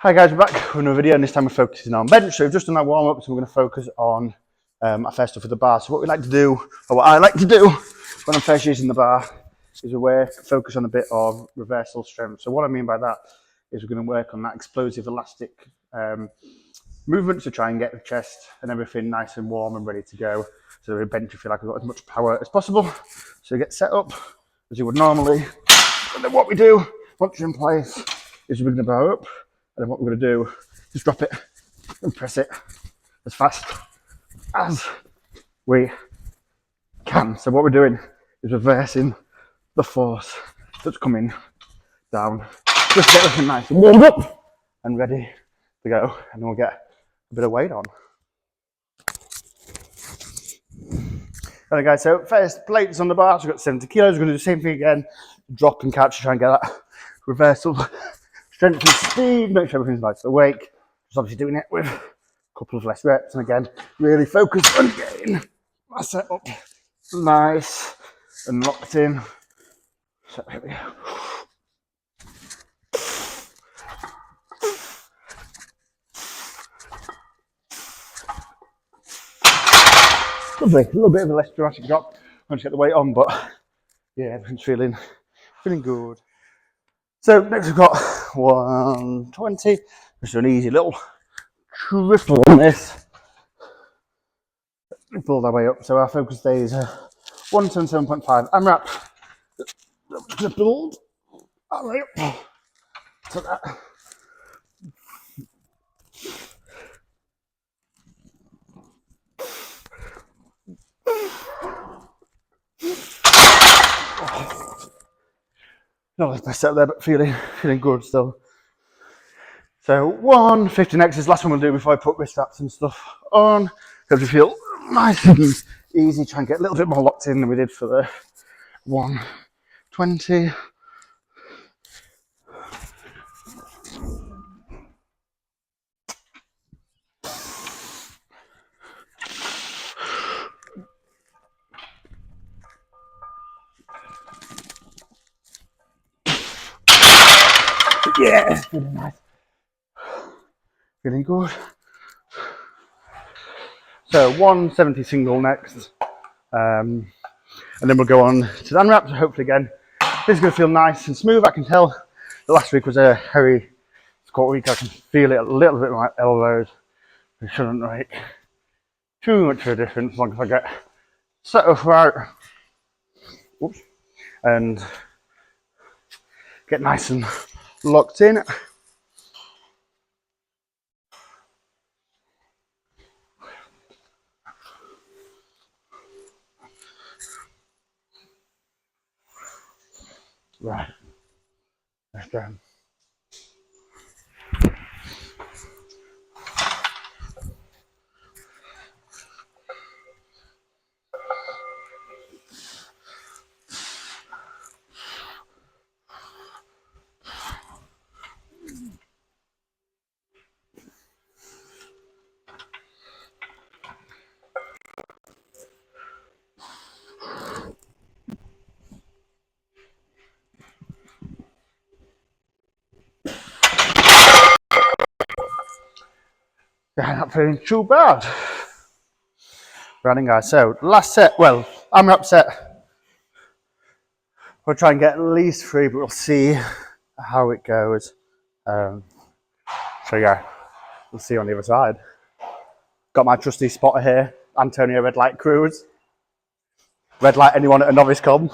Hi guys, we're back with another video, and this time we're focusing on bench. So we've just done our warm-up, so we're going to focus on our first stuff with the bar. So what we like to do, or what I like to do when I'm first using the bar, is we focus on a bit of reversal strength. So what I mean by that is we're going to work on that explosive elastic movement to try and get the chest and everything nice and warm and ready to go. So the bench, you feel like we've got as much power as possible. So we get set up as you would normally. And then what we do, once you're in place, is we bring the bar up. And then what we're going to do is drop it and press it as fast as we can. So what we're doing is reversing the force that's coming down. Just get everything nice and warmed up and ready to go. And then we'll get a bit of weight on. Alright guys, so first plates on the bar, so we've got 70 kilos. We're going to do the same thing again. Drop and catch to try and get that reversal. Strength and speed, make sure everything's nice and awake. Just obviously doing it with a couple of less reps, and again, really focus on getting my setup nice and locked in. So here we go. Lovely, a little bit of a less dramatic drop once you get the weight on, but yeah, everything's feeling good. So next we've got 120. Just an easy little triple on this. We build our way up. So our focus today is 177.5 AMRAP. I'm just going to build our way up to that. Not the best out there, but feeling good still. So 150 next is the last one we'll do before I put wrist straps and stuff on. Because we feel nice and easy. Try and get a little bit more locked in than we did for the 120. Yeah, feeling nice. Feeling good. So 170 single next. And then we'll go on to the AMRAP. So hopefully again, this is going to feel nice and smooth. I can tell the last week was a hairy squat week. I can feel it a little bit in my elbows. It shouldn't make too much of a difference as long as I get set up right. Oops. And get nice and locked in. Right, let's go. Yeah, not feeling too bad. Running guys, so last set, well, AMRAP set. We'll try and get at least 3, but we'll see how it goes. So yeah, we'll see on the other side. Got my trusty spotter here, Antonio Red Light Cruz. Red light anyone at a novice comp.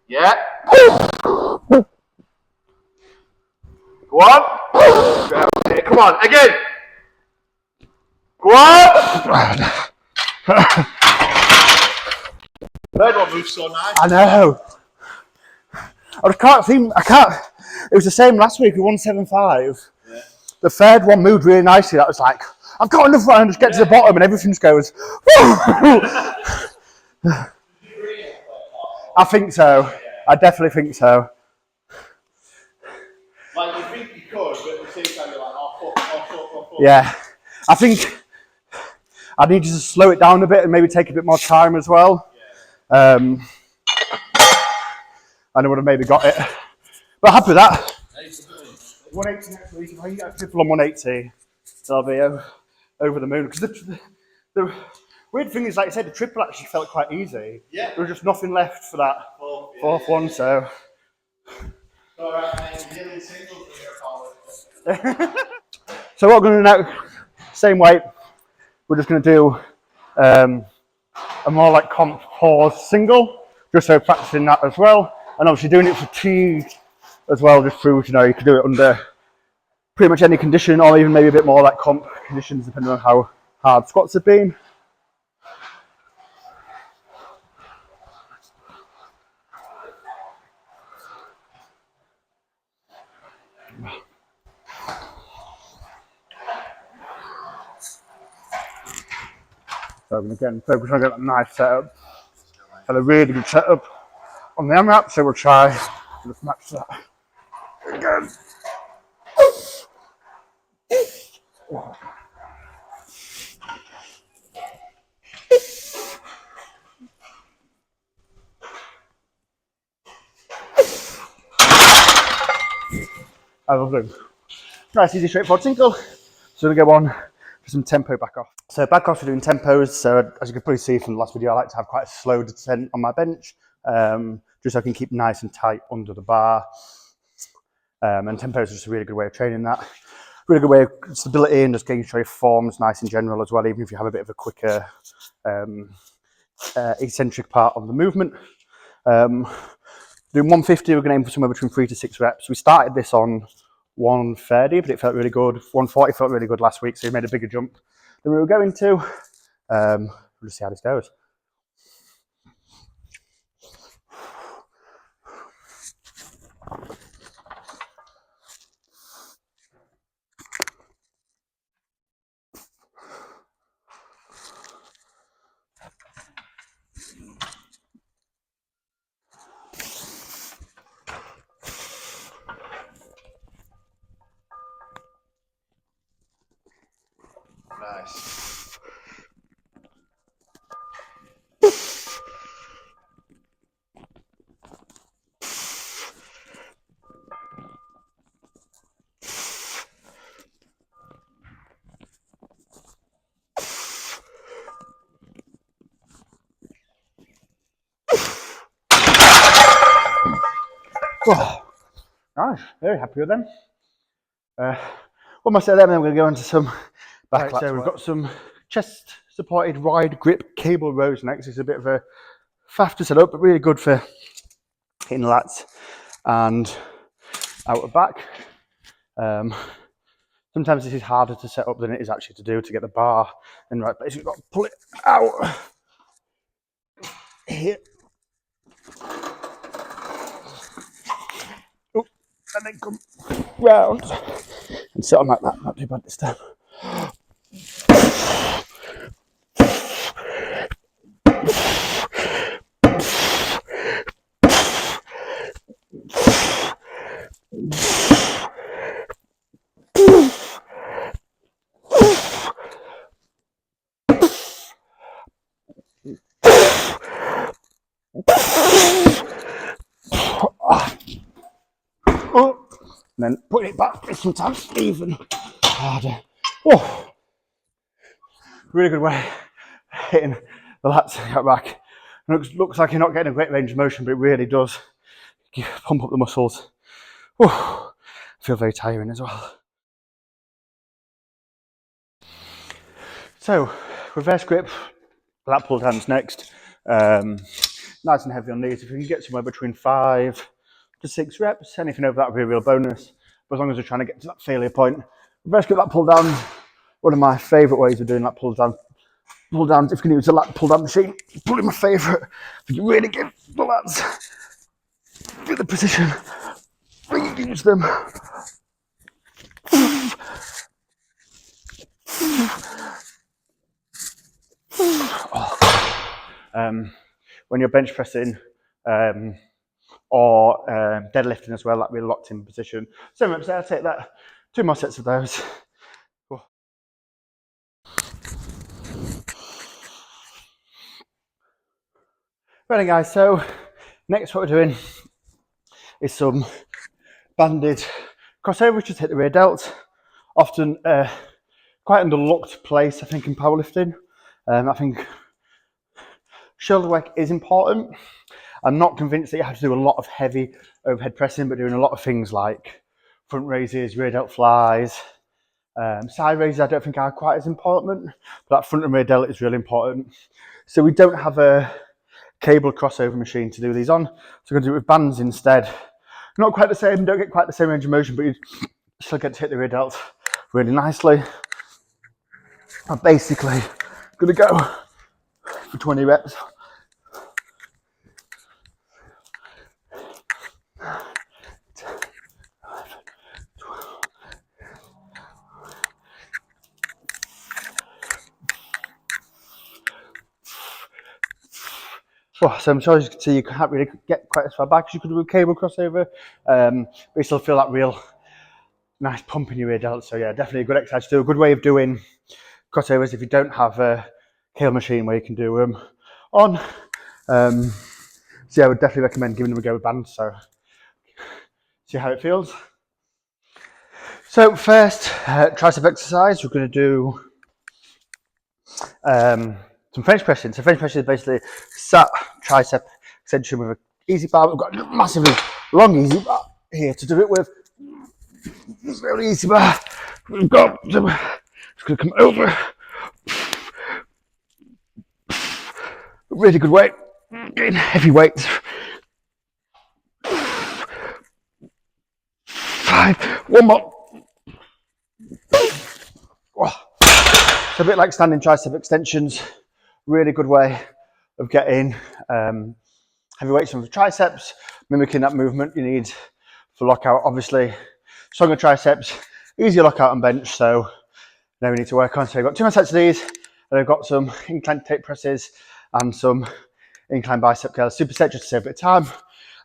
Yeah. Go on. Okay, come on, again. Go on. Third one moves so nice. I know. I can't. It was the same last week with 175. Yeah. The third one moved really nicely. That was like, I've got enough round, just get to the bottom and everything just goes. I think so. I definitely think so. Like you think you could, but at the same time you're like, oh fuck. Yeah. I think I need you to slow it down a bit and maybe take a bit more time as well. And I would have maybe got it. But happy with that. 180 next week. If I can get a triple on 180, so I'll be over the moon. Because the weird thing is, like I said, the triple actually felt quite easy. Yeah. There was just nothing left for that fourth one, so. Alright, nearly single for your college. So what we're going to do now, same weight, we're just going to do a more like comp pause single, just so practicing that as well. And obviously doing it fatigued as well, just proves, you know, you can do it under pretty much any condition, or even maybe a bit more like comp conditions, depending on how hard squats have been. So again, focus on getting a nice setup. Had a really good setup on the AMRAP, so we'll try to just match that again. I love them. Nice, easy, straightforward single. So we go on for some tempo back off. So back off, we're doing tempos. So as you can probably see from the last video, I like to have quite a slow descent on my bench, just so I can keep nice and tight under the bar. And tempos is just a really good way of training that. Really good way of stability and just getting sure your form's nice in general as well, even if you have a bit of a quicker eccentric part of the movement. Doing 150, we're going to aim for somewhere between 3 to 6 reps. We started this on 130, but it felt really good. 140 felt really good last week, so we made a bigger jump than we were going to. We'll just see how this goes. Nice. Oh, nice, very happy with them. One more set of them, and then we're going to go into some back. Right, so we've got some chest supported wide grip cable rows next. It's a bit of a faff to set up, but really good for hitting lats and out of back. Sometimes this is harder to set up than it is actually to do to get the bar in the right place. You've got to pull it out here. Oh, and then come round and sit on like that. Not too bad this time. Oh, and then put it back sometimes even harder. Oh, really good way of hitting the lats out back. Looks like you're not getting a great range of motion, but it really does pump up the muscles. Oh, I feel very tiring as well. So, reverse grip, lat pull hands next. Nice and heavy on these. If you can get somewhere between 5 to 6 reps, anything over that would be a real bonus. But as long as we're trying to get to that failure point, best get that pull down. One of my favourite ways of doing that pull down. Pull downs, if you can use a lat pull down machine, probably my favourite. If you really give the lads do the position, when you use them. When you're bench pressing or deadlifting as well, that'll be a locked in position. 7 reps there, I'll take that. 2 more sets of those. Right guys, so next what we're doing is some banded crossovers, just hit the rear delt. Often quite underlooked place, I think, in powerlifting. I think shoulder work is important. I'm not convinced that you have to do a lot of heavy overhead pressing, but doing a lot of things like front raises, rear delt flies, side raises I don't think are quite as important, but that front and rear delt is really important. So we don't have a cable crossover machine to do these on, so we're going to do it with bands instead. Not quite the same, don't get quite the same range of motion, but you still get to hit the rear delt really nicely. I'm basically going to go for 20 reps. Well, so I'm sure as you can see, you can't really get quite as far back as you could do with cable crossover, but you still feel that real nice pump in your rear delt. So yeah, definitely a good exercise to do. A good way of doing crossovers if you don't have a cable machine where you can do them on. So yeah, I would definitely recommend giving them a go with bands. So see how it feels. So first, tricep exercise. We're going to do some French pressing. So French pressing is basically sat tricep extension with an easy bar. We've got a massively long easy bar here to do it with. It's very easy bar. We've got some, it's going to come over. Really good weight. Getting heavy weights. 5. One more. So a bit like standing tricep extensions. Really good way of getting heavy weights on the triceps, mimicking that movement you need for lockout. Obviously, stronger triceps, easier lockout on bench, so now we need to work on. So I've got 2 more sets of these, and I've got some incline tape presses and some incline bicep curls, superset just to save a bit of time,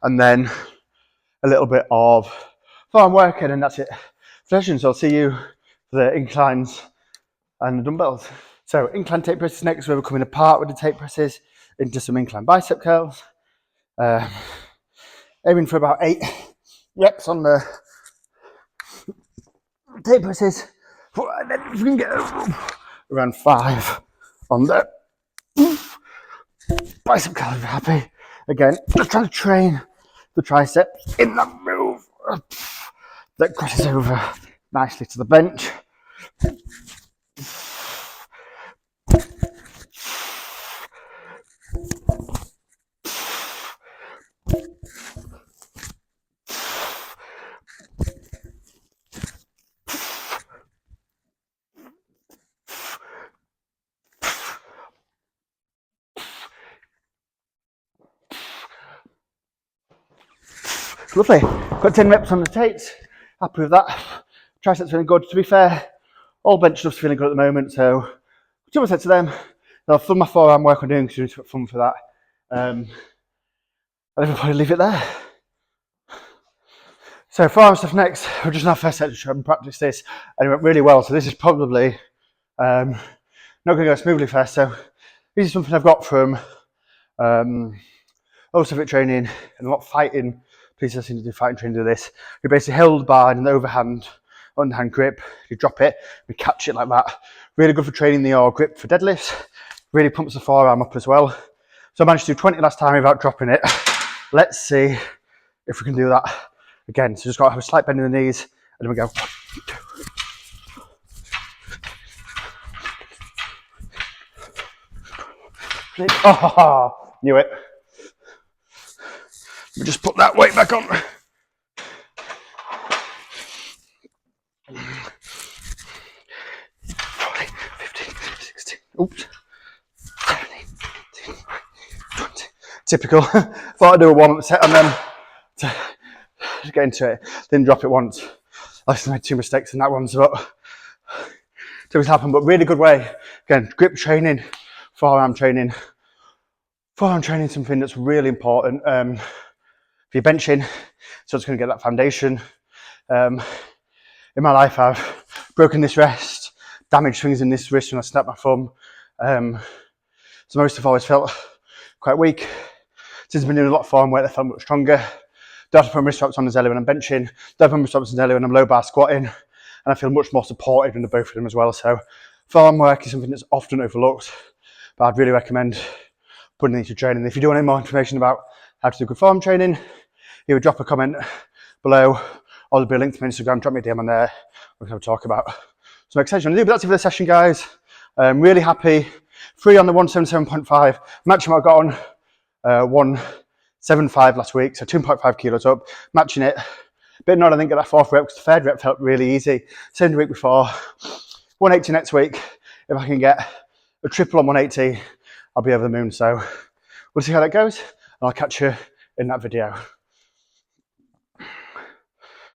and then a little bit of forearm work, and then that's it for session. So I'll see you for the inclines and the dumbbells. So incline tape presses next, where we're coming apart with the tape presses into some incline bicep curls. Aiming for about 8 reps on the tape presses, and then if we can get around 5 on the bicep curls, we're happy. Again, just trying to train the triceps in that move that crosses over nicely to the bench. Lovely. Got 10 reps on the tapes. Happy with that. Triceps feeling good. To be fair, all bench stuff's feeling good at the moment, so 2 more sets of them. I'll film my forearm work on doing because it's fun for that. I'll probably leave it there. So forearm stuff next. We're just in our first set to try and practice this, and it went really well. So this is probably not going to go smoothly first. So this is something I've got from also fit training and a lot of fighting. Please listen to do fighting training to this. You basically hold the bar in an underhand grip. You drop it, you catch it like that. Really good for training the yaw grip for deadlifts. Really pumps the forearm up as well. So I managed to do 20 last time without dropping it. Let's see if we can do that again. So just got to have a slight bend in the knees, and then we go. Oh, knew it. Let me just put that weight back on. 14, 15, 16, oops. 17, 18, 20. Typical. Thought I'd do a warm-up set and then to get into it. Didn't drop it once. I just made 2 mistakes in that one, but things happen. But really good way. Again, grip training, forearm training. Forearm training is something that's really important. If you're benching, so it's going to get that foundation. In my life, I've broken this wrist, damaged things in this wrist when I snapped my thumb. So most have always felt quite weak. Since I've been doing a lot of form work, I felt much stronger. Don't have to put my wrist straps on as early when I'm benching. Don't have to put my wrist straps on as early when I'm low bar squatting. And I feel much more supported in the both of them as well. So form work is something that's often overlooked, but I'd really recommend putting it into training. If you do want any more information about how to do good form training, either drop a comment below or there'll be a link to my Instagram. Drop me a DM on there. We can have a talk about some exercise you want to do. But that's it for the session, guys. I'm really happy. 3 on the 177.5. Matching what I got on 175 last week, so 2.5 kilos up. Matching it. Bit annoyed I didn't get that 4th rep because the 3rd rep felt really easy. Same the week before. 180 next week. If I can get a triple on 180, I'll be over the moon. So we'll see how that goes, and I'll catch you in that video.